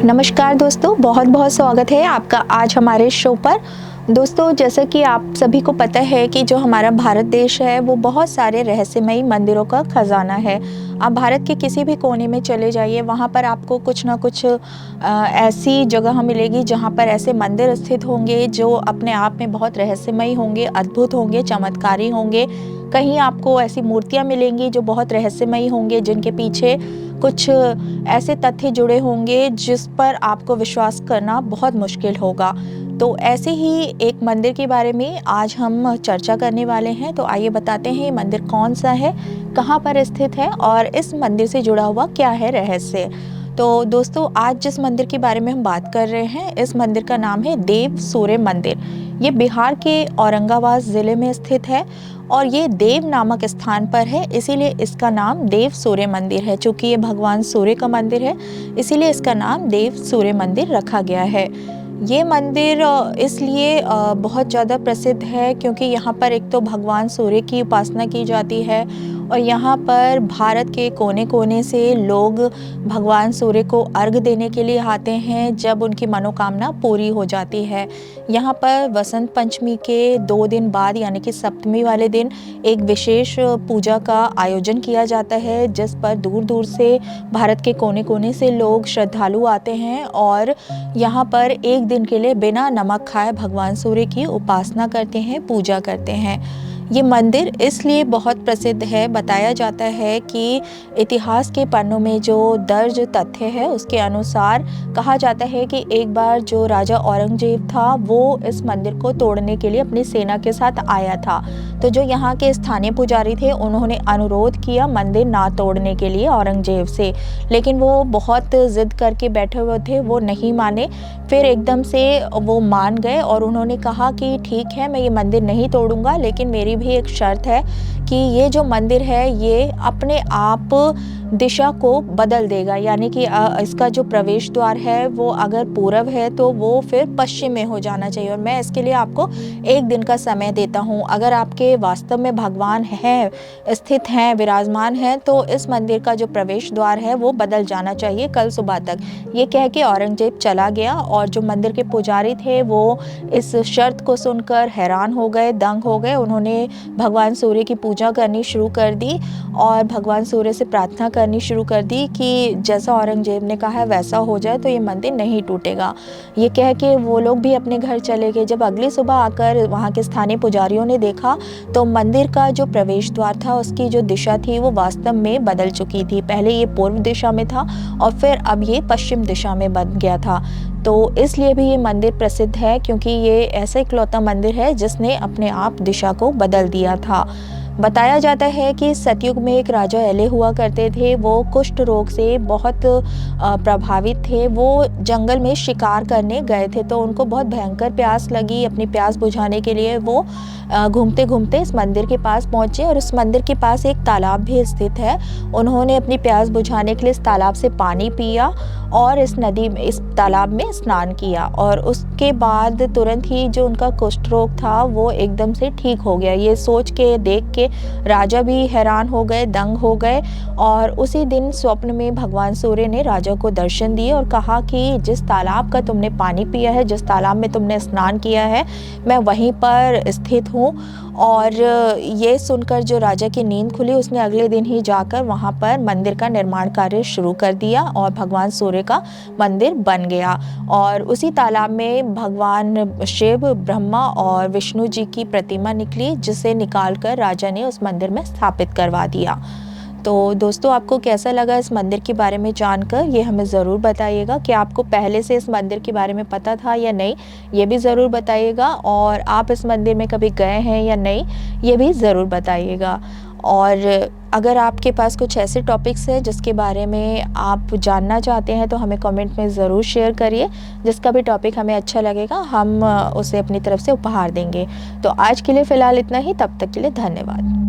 नमस्कार दोस्तों, बहुत बहुत स्वागत है आपका आज हमारे शो पर। दोस्तों, जैसा कि आप सभी को पता है कि जो हमारा भारत देश है वो बहुत सारे रहस्यमयी मंदिरों का खजाना है। आप भारत के किसी भी कोने में चले जाइए, वहाँ पर आपको कुछ ना कुछ ऐसी जगह मिलेगी जहाँ पर ऐसे मंदिर स्थित होंगे जो अपने आप में बहुत रहस्यमयी होंगे, अद्भुत होंगे, चमत्कारी होंगे। कहीं आपको ऐसी मूर्तियाँ मिलेंगी जो बहुत रहस्यमयी होंगे, जिनके पीछे कुछ ऐसे तथ्य जुड़े होंगे जिस पर आपको विश्वास करना बहुत मुश्किल होगा। तो ऐसे ही एक मंदिर के बारे में आज हम चर्चा करने वाले हैं। तो आइए बताते हैं ये मंदिर कौन सा है, कहाँ पर स्थित है और इस मंदिर से जुड़ा हुआ क्या है रहस्य। तो दोस्तों, आज जिस मंदिर के बारे में हम बात कर रहे हैं, इस मंदिर का नाम है देव सूर्य मंदिर। ये बिहार के औरंगाबाद ज़िले में स्थित है और ये देव नामक स्थान पर है, इसीलिए इसका नाम देव सूर्य मंदिर है। चूँकि ये भगवान सूर्य का मंदिर है, इसीलिए इसका नाम देव सूर्य मंदिर रखा गया है। ये मंदिर इसलिए बहुत ज़्यादा प्रसिद्ध है क्योंकि यहाँ पर एक तो भगवान सूर्य की उपासना की जाती है और यहाँ पर भारत के कोने कोने से लोग भगवान सूर्य को अर्घ देने के लिए आते हैं जब उनकी मनोकामना पूरी हो जाती है। यहाँ पर वसंत पंचमी के 2 दिन बाद यानी कि सप्तमी वाले दिन एक विशेष पूजा का आयोजन किया जाता है, जिस पर दूर दूर से भारत के कोने कोने से लोग श्रद्धालु आते हैं और यहाँ पर एक दिन के लिए बिना नमक खाए भगवान सूर्य की उपासना करते हैं, पूजा करते हैं। ये मंदिर इसलिए बहुत प्रसिद्ध है, बताया जाता है कि इतिहास के पन्नों में जो दर्ज तथ्य है उसके अनुसार कहा जाता है कि एक बार जो राजा औरंगजेब था वो इस मंदिर को तोड़ने के लिए अपनी सेना के साथ आया था। तो जो यहाँ के स्थानीय पुजारी थे उन्होंने अनुरोध किया मंदिर ना तोड़ने के लिए औरंगजेब से, लेकिन वो बहुत ज़िद करके बैठे हुए थे, वो नहीं माने। फिर एकदम से वो मान गए और उन्होंने कहा कि ठीक है, मैं ये मंदिर नहीं तोड़ूंगा, लेकिन मेरी भी एक शर्त है कि ये जो मंदिर है ये अपने आप दिशा को बदल देगा, यानी कि इसका जो प्रवेश द्वार है वो अगर पूरब है तो वो फिर पश्चिम में हो जाना चाहिए और मैं इसके लिए आपको 1 दिन का समय देता हूँ। अगर आपके वास्तव में भगवान हैं, स्थित हैं, विराजमान हैं, तो इस मंदिर का जो प्रवेश द्वार है वो बदल जाना चाहिए कल सुबह तक। ये कह के औरंगजेब चला गया और जो मंदिर के पुजारी थे वो इस शर्त को सुनकर हैरान हो गए, दंग हो गए। उन्होंने भगवान सूर्य की पूजा करनी शुरू कर दी और भगवान सूर्य से प्रार्थना करनी शुरू कर दी कि जैसा औरंगजेब ने कहा है वैसा हो जाए, तो ये मंदिर नहीं टूटेगा। ये कह के वो लोग भी अपने घर चले गए। जब अगली सुबह आकर वहाँ के स्थानीय पुजारियों ने देखा तो मंदिर का जो प्रवेश द्वार था उसकी जो दिशा थी वो वास्तव में बदल चुकी थी। पहले ये पूर्व दिशा में था और फिर अब ये पश्चिम दिशा में बन गया था। तो इसलिए भी ये मंदिर प्रसिद्ध है क्योंकि ये ऐसा इकलौता मंदिर है जिसने अपने आप दिशा को बदल दिया था। बताया जाता है कि सतयुग में एक राजा एले हुआ करते थे। वो कुष्ठ रोग से बहुत प्रभावित थे। वो जंगल में शिकार करने गए थे तो उनको बहुत भयंकर प्यास लगी। अपनी प्यास बुझाने के लिए वो घूमते घूमते इस मंदिर के पास पहुँचे और इस मंदिर के पास एक तालाब भी स्थित है। उन्होंने अपनी प्यास बुझाने के लिए इस तालाब से पानी पिया और इस तालाब में स्नान किया और उसके बाद तुरंत ही जो उनका कुष्ठ रोग था वो एकदम से ठीक हो गया। ये सोच के, देख के राजा भी हैरान हो गए, दंग हो गए और उसी दिन स्वप्न में भगवान सूर्य ने राजा को दर्शन दिए और कहा कि जिस तालाब का तुमने पानी पिया है, जिस तालाब में तुमने स्नान किया है, मैं वहीं पर स्थित हूँ। और ये सुनकर जो राजा की नींद खुली, उसने अगले दिन ही जाकर वहाँ पर मंदिर का निर्माण कार्य शुरू कर दिया और भगवान सूर्य का मंदिर बन गया। और उसी तालाब में भगवान शिव, ब्रह्मा और विष्णु जी की प्रतिमा निकली, जिसे निकालकर राजा ने उस मंदिर में स्थापित करवा दिया। तो दोस्तों, आपको कैसा लगा इस मंदिर के बारे में जानकर, ये हमें ज़रूर बताइएगा। कि आपको पहले से इस मंदिर के बारे में पता था या नहीं, ये भी ज़रूर बताइएगा। और आप इस मंदिर में कभी गए हैं या नहीं, ये भी ज़रूर बताइएगा। और अगर आपके पास कुछ ऐसे टॉपिक्स हैं जिसके बारे में आप जानना चाहते हैं तो हमें कमेंट में ज़रूर शेयर करिए। जिसका भी टॉपिक हमें अच्छा लगेगा हम उसे अपनी तरफ से उपहार देंगे। तो आज के लिए फ़िलहाल इतना ही, तब तक के लिए धन्यवाद।